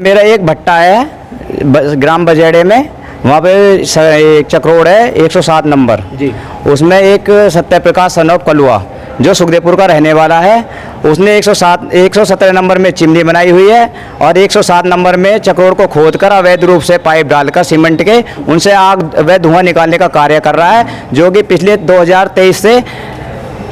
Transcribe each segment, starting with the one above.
मेरा एक भट्टा है ग्राम बजेड़े में, वहाँ पे एक चक्रोड़ है 107 नंबर जी। उसमें एक सत्य प्रकाश सन ऑफ कलुआ जो सुखदेवपुर का रहने वाला है, उसने 117 नंबर में चिमनी बनाई हुई है और 107 नंबर में चक्रोड़ को खोदकर अवैध रूप से पाइप डालकर सीमेंट के उनसे आग व धुआं निकालने का कार्य कर रहा है, जो कि पिछले 2023 से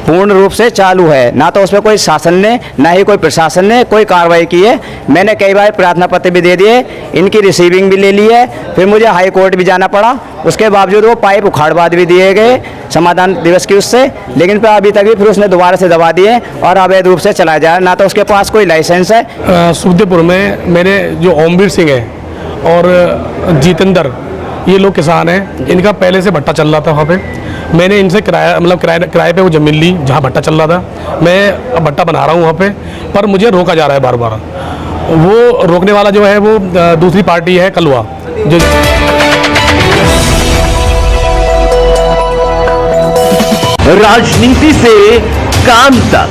पूर्ण रूप से चालू है। ना तो उस पर कोई शासन ने ना ही कोई प्रशासन ने कोई कार्रवाई की है। मैंने कई बार प्रार्थना पत्र भी दे दिए, इनकी रिसीविंग भी ले ली है, फिर मुझे हाई कोर्ट भी जाना पड़ा। उसके बावजूद वो पाइप उखाड़वाद भी दिए गए समाधान दिवस की उससे, लेकिन फिर अभी तक भी फिर उसने दोबारा से दबा दिए और अवैध रूप से चलाया जा रहा है। ना तो उसके पास कोई लाइसेंस है। सुखदेवपुर में मेरे जो ओमवीर सिंह है और जितेंद्र, ये लोग किसान हैं, इनका पहले से भट्टा चल रहा था वहाँ पे। मैंने इनसे किराए पे वो ज़मीन ली जहाँ भट्टा चल रहा था। मैं अब भट्टा बना रहा हूँ वहाँ पे, पर मुझे रोका जा रहा है बार बार। वो रोकने वाला जो है वो दूसरी पार्टी है कलुआ जो राजनीति से काम तक,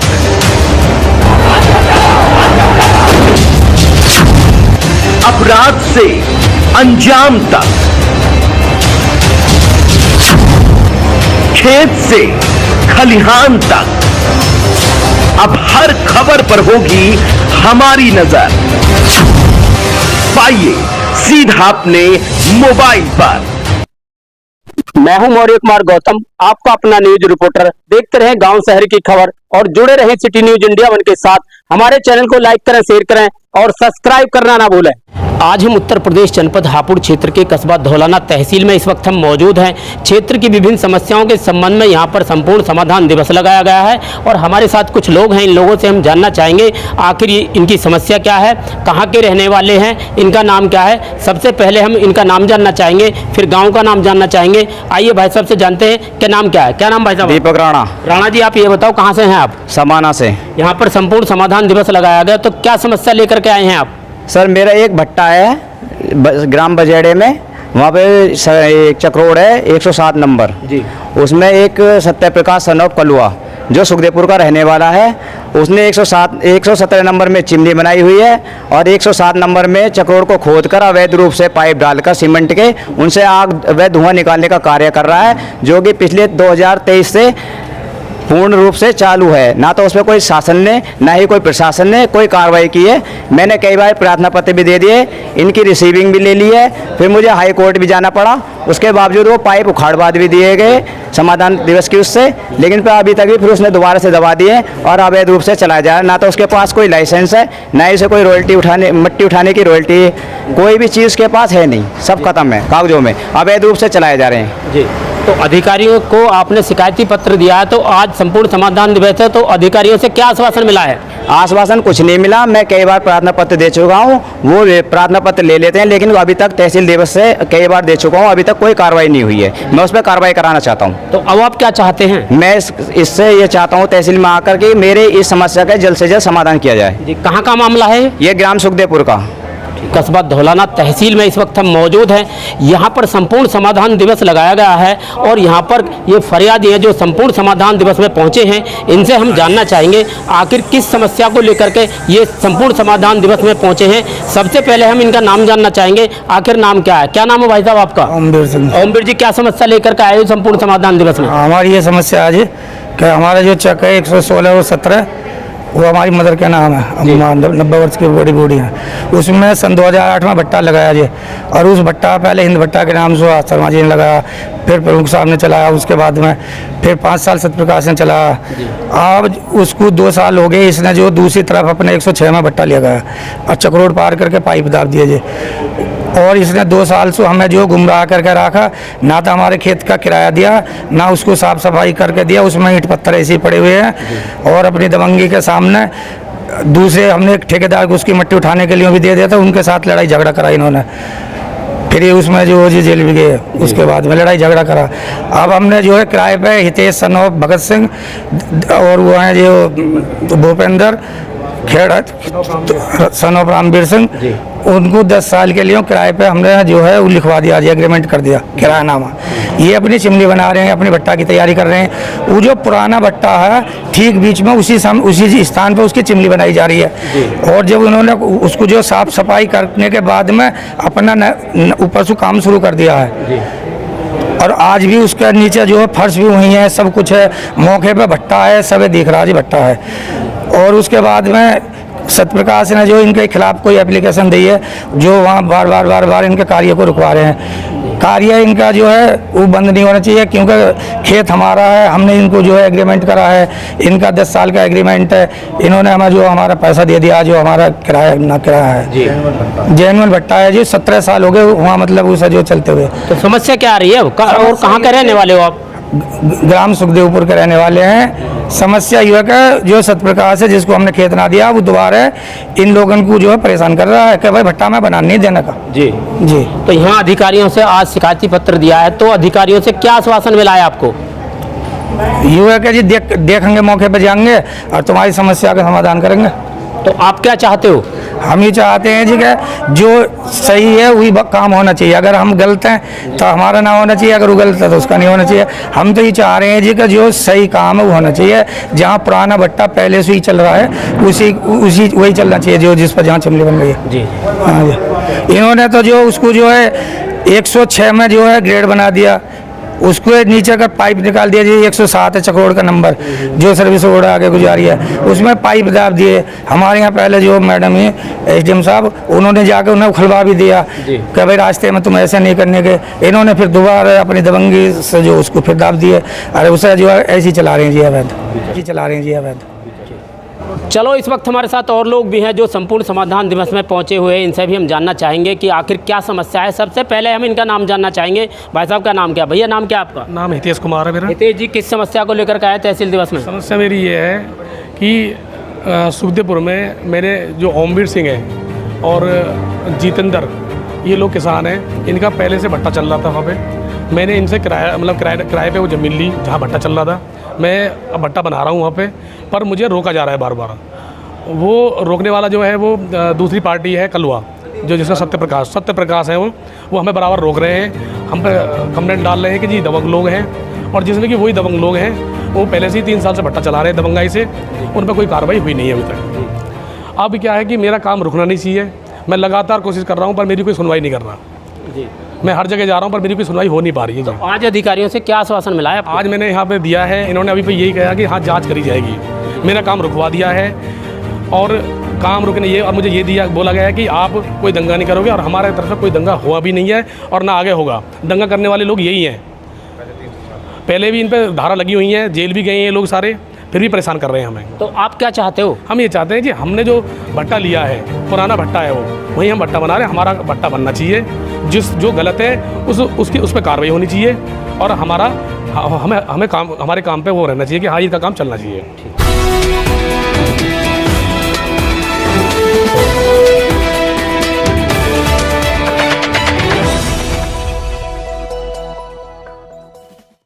अपराध से अंजाम तक, खेत से खलिहान तक, अब हर खबर पर होगी हमारी नजर। पाइए सीधा अपने मोबाइल पर। मैं हूं मौर्य कुमार गौतम, आपका अपना न्यूज रिपोर्टर। देखते रहें गांव शहर की खबर और जुड़े रहें सिटी न्यूज इंडिया वन के साथ। हमारे चैनल को लाइक करें, शेयर करें और सब्सक्राइब करना ना भूलें। आज हम उत्तर प्रदेश जनपद हापुड़ क्षेत्र के कस्बा धौलाना तहसील में इस वक्त हम मौजूद हैं। क्षेत्र की विभिन्न समस्याओं के संबंध में यहां पर संपूर्ण समाधान दिवस लगाया गया है और हमारे साथ कुछ लोग हैं। इन लोगों से हम जानना चाहेंगे आखिर इनकी समस्या क्या है, कहां के रहने वाले हैं, इनका नाम क्या है। सबसे पहले हम इनका नाम जानना चाहेंगे, फिर गाँव का नाम जानना चाहेंगे। आइए भाई साहब से जानते हैं क्या नाम क्या है। क्या नाम भाई साहब? दीपक राणा। राणा जी, आप ये बताओ कहाँ से हैं आप? समाना से। यहाँ पर संपूर्ण समाधान दिवस लगाया गया, तो क्या समस्या लेकर के आए हैं आप? सर, मेरा एक भट्टा है ग्राम बजेड़े में, वहाँ पे एक चक्रोड़ है 107 नंबर जी। उसमें एक सत्य प्रकाश सन ऑफ कलुआ जो सुखदेवपुर का रहने वाला है, उसने 117 नंबर में चिमनी बनाई हुई है और 107 नंबर में चक्रोड़ को खोदकर अवैध रूप से पाइप डालकर सीमेंट के उनसे आग व धुआं निकालने का कार्य कर रहा है, जो कि पिछले 2023 से पूर्ण रूप से चालू है। ना तो उस पर कोई शासन ने ना ही कोई प्रशासन ने कोई कार्रवाई की है। मैंने कई बार प्रार्थना पत्र भी दे दिए, इनकी रिसीविंग भी ले ली है, फिर मुझे हाई कोर्ट भी जाना पड़ा। उसके बावजूद वो पाइप उखाड़वाद भी दिए गए समाधान दिवस की उससे, लेकिन फिर अभी तक भी फिर उसने दोबारा से दबा दिए और अवैध रूप से चलाया जा रहा है। ना तो उसके पास कोई लाइसेंस है, ना ही उसे कोई मट्टी उठाने की रॉयल्टी, कोई भी चीज़ के पास है नहीं, सब खत्म है कागजों में, अवैध रूप से चलाए जा रहे हैं जी। तो अधिकारियों को आपने शिकायती पत्र दिया है, तो आज संपूर्ण समाधान दिवस है, तो अधिकारियों से क्या आश्वासन मिला है? आश्वासन कुछ नहीं मिला। मैं कई बार प्रार्थना पत्र दे चुका हूँ, वो प्रार्थना पत्र ले लेते हैं, लेकिन अभी तक तहसील दिवस से कई बार दे चुका हूँ, अभी तक कोई कार्रवाई नहीं हुई है। मैं उस पर कार्रवाई कराना चाहता हूँ। तो अब आप क्या चाहते हैं? मैं इससे ये चाहता हूँ तहसील में आकर के मेरे इस समस्या का जल्द से जल्द समाधान किया जाए जी। कहाँ का मामला है ये? ग्राम सुखदेवपुर का, कस्बा धौलाना तहसील में इस वक्त हम मौजूद हैं। यहाँ पर संपूर्ण समाधान दिवस लगाया गया है और यहाँ पर ये फरियादी हैं जो संपूर्ण समाधान दिवस में पहुँचे हैं। इनसे हम जानना चाहेंगे आखिर किस समस्या को लेकर के ये संपूर्ण समाधान दिवस में पहुँचे हैं। सबसे पहले हम इनका नाम जानना चाहेंगे, आखिर नाम क्या है? क्या नाम है भाई साहब आपका? ओमवीर सिंह। ओमवीर जी, क्या समस्या लेकर के आए हो संपूर्ण समाधान दिवस में? हमारी ये समस्या आज कि हमारा जो चक है 116 और 17, वो हमारी मदर का नाम है, 90 वर्ष की बड़ी बूढ़ी है। उसमें सन 2008 में भट्टा लगाया जी, और उस भट्टा पहले हिंद भट्टा के नाम से शर्मा जी ने लगाया, फिर प्रमुख साहब ने चलाया, उसके बाद में फिर 5 साल सत्यप्रकाश ने चलाया। अब उसको 2 साल हो गए, इसने जो दूसरी तरफ अपने 106 में भट्टा लिया गया और चक्रोड़ पार करके पाइप दाब दिए जी। और इसने 2 साल से हमें जो गुमराह करके रखा, ना तो हमारे खेत का किराया दिया, ना उसको साफ सफाई करके दिया, उसमें ईंट पत्थर ऐसे ही पड़े हुए हैं। और अपनी दबंगी के सामने दूसरे हमने एक ठेकेदार को उसकी मट्टी उठाने के लिए भी दे दिया था, उनके साथ लड़ाई झगड़ा करा इन्होंने। फिर ये उसमें जो जी जेल भी गए, उसके बाद में लड़ाई झगड़ा करा। अब हमने जो है किराए पे हितेश सन ऑफ भगत सिंह और वो हैं जो भूपेंद्र खेड़ा सन ऑफ रामवीर सिंह, उनको 10 साल के लिए किराए पे हमने जो है वो लिखवा दिया, एग्रीमेंट कर दिया, किरायानामा। ये अपनी चिमनी बना रहे हैं, अपनी भट्टा की तैयारी कर रहे हैं। वो जो पुराना भट्टा है ठीक बीच में उसी स्थान पे उसकी चिमनी बनाई जा रही है। और जब उन्होंने उसको जो साफ सफाई करने के बाद में अपना ऊपर से काम शुरू कर दिया है, और आज भी उसके नीचे जो है फर्श भी वही है, सब कुछ है, मौके पे भट्टा है, सब दिख रहा जी भट्टा है। और उसके बाद में सत्यप्रकाश ने जो इनके खिलाफ कोई एप्लीकेशन दी है, जो वहाँ बार बार इनके कार्य को रुकवा रहे हैं। कार्य इनका जो है वो बंद नहीं होना चाहिए, क्योंकि खेत हमारा है, हमने इनको जो है एग्रीमेंट करा है, इनका 10 साल का एग्रीमेंट है। इन्होंने हमें जो हमारा पैसा दे दिया, जो हमारा किराया ना किराया है, जेनुअन भट्टा है जी, 17 साल हो गए वहाँ, मतलब उसे जो चलते हुए। तो समस्या क्या आ रही है और कहाँ के रहने वाले हो आप? ग्राम सुखदेवपुर के रहने वाले हैं। समस्या यह है कि जो सत्यप्रकाश है, जिसको हमने खेत ना दिया, वो दोबारा इन लोगों को जो है परेशान कर रहा है कि भाई भट्टा में बनाने नहीं देने का। जी। तो यहाँ अधिकारियों से आज शिकायती पत्र दिया है, तो अधिकारियों से क्या आश्वासन मिला है आपको? यूँ है कि जी देखेंगे, मौके पर जाएंगे और तुम्हारी समस्या का समाधान करेंगे। तो आप क्या चाहते हो? हम ये चाहते हैं जी कि जो सही है वही काम होना चाहिए। अगर हम गलत हैं तो हमारा ना होना चाहिए, अगर वो गलत है तो उसका नहीं होना चाहिए। हम तो ये चाह रहे हैं जी कि जो सही काम है वो होना चाहिए। जहाँ पुराना भट्टा पहले से ही चल रहा है उसी वही चलना चाहिए, जो जिस पर जहाँ चिमनी बन गई है जी। हाँ जी, इन्होंने तो जो उसको जो है 106 में जो है ग्रेड बना दिया, उसको नीचे का पाइप निकाल दिया जी, 107 है चक्रोड़ का नंबर, जो सर्विस रोड आगे गुजारी है, उसमें पाइप दाब दिए। हमारे यहाँ पहले जो मैडम है SDM साहब, उन्होंने जाकर उन्हें उखलवा भी दिया कि भाई रास्ते में तुम ऐसे नहीं करने के। इन्होंने फिर दोबारा अपनी दबंगी से जो उसको फिर दाब दिए। अरे उसे जो है ऐसे ही चला रहे हैं जी, अवैध चला रहे हैं जी, अवैध। चलो, इस वक्त हमारे साथ और लोग भी हैं जो संपूर्ण समाधान दिवस में पहुंचे हुए हैं। इनसे भी हम जानना चाहेंगे कि आखिर क्या समस्या है। सबसे पहले हम इनका नाम जानना चाहेंगे। भाई साहब का नाम क्या? भैया नाम क्या आपका? नाम हितेश कुमार है मेरा। हितेश जी, किस समस्या को लेकर के आए तहसील दिवस में? समस्या मेरी ये है कि सुखदेवपुर में मेरे जो ओमवीर सिंह है और जितेंद्र, ये लोग किसान हैं। इनका पहले से भट्टा चल रहा था वहाँ पे। मैंने इनसे किराए पे वो ज़मीन ली जहाँ भट्टा चल रहा था। मैं अब भट्टा बना रहा हूँ वहाँ पे, पर मुझे रोका जा रहा है बार बार। वो रोकने वाला जो है वो दूसरी पार्टी है कलवा, जो जिसका सत्यप्रकाश है, वो हमें बराबर रोक रहे हैं। हम पे कंप्लेंट डाल रहे हैं कि जी दबंग लोग हैं, और जिसमें कि वही दबंग लोग हैं वो पहले से ही 3 साल से भट्टा चला रहे हैं दबंगाई से। उन पर कोई कार्रवाई हुई नहीं है अभी तक। अब क्या है कि मेरा काम रुकना नहीं चाहिए। मैं लगातार कोशिश कर रहा हूँ, पर मेरी कोई सुनवाई नहीं कर रहा जी। मैं हर जगह जा रहा हूँ, पर मेरी कोई सुनवाई हो नहीं पा रही है। तो आज अधिकारियों से क्या आश्वासन मिला है? आज मैंने यहाँ पे दिया है, इन्होंने अभी पे यही कहा कि हाँ जांच करी जाएगी। मेरा काम रुकवा दिया है, और काम रुकने ये, और मुझे ये बोला गया है कि आप कोई दंगा नहीं करोगे, और हमारे तरफ से कोई दंगा हुआ भी नहीं है और ना आगे होगा। दंगा करने वाले लोग यही हैं। पहले भी इन पर धारा लगी हुई है, जेल भी गए हैं ये लोग सारे, फिर भी परेशान कर रहे हैं हमें। तो आप क्या चाहते हो? हम ये चाहते हैं कि हमने जो भट्टा लिया है, पुराना भट्टा है, वो वही हम भट्टा बना रहे हैं। हमारा भट्टा बनना चाहिए। जो गलत है उस पर कार्रवाई होनी चाहिए, और हमें हमारे काम पे वो रहना चाहिए कि हाँ, इसका काम चलना चाहिए।